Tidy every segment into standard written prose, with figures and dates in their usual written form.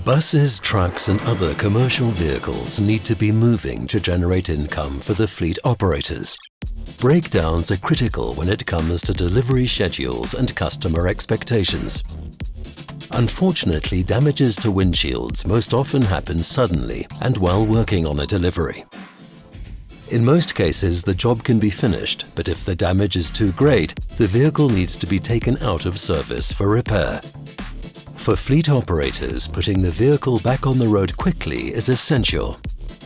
Buses, trucks and other commercial vehicles need to be moving to generate income for the fleet operators. Breakdowns are critical when it comes to delivery schedules and customer expectations. Unfortunately, damages to windshields most often happen suddenly and while working on a delivery. In most cases, the job can be finished, but if the damage is too great, the vehicle needs to be taken out of service for repair. For fleet operators, putting the vehicle back on the road quickly is essential.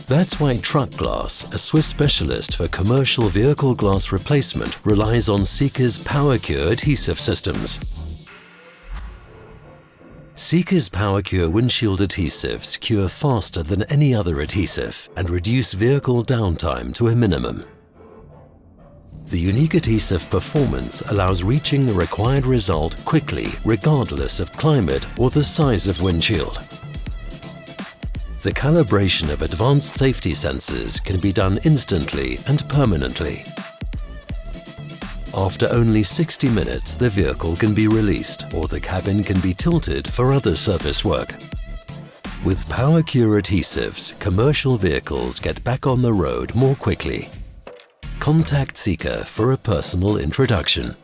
That's why Truck Glass, a Swiss specialist for commercial vehicle glass replacement, relies on Sika's PowerCure adhesive systems. Sika's PowerCure windshield adhesives cure faster than any other adhesive and reduce vehicle downtime to a minimum. The unique adhesive performance allows reaching the required result quickly, regardless of climate or the size of windshield. The calibration of advanced safety sensors can be done instantly and permanently. After only 60 minutes, the vehicle can be released or the cabin can be tilted for other service work. With PowerCure adhesives, commercial vehicles get back on the road more quickly. Contact Sika for a personal introduction.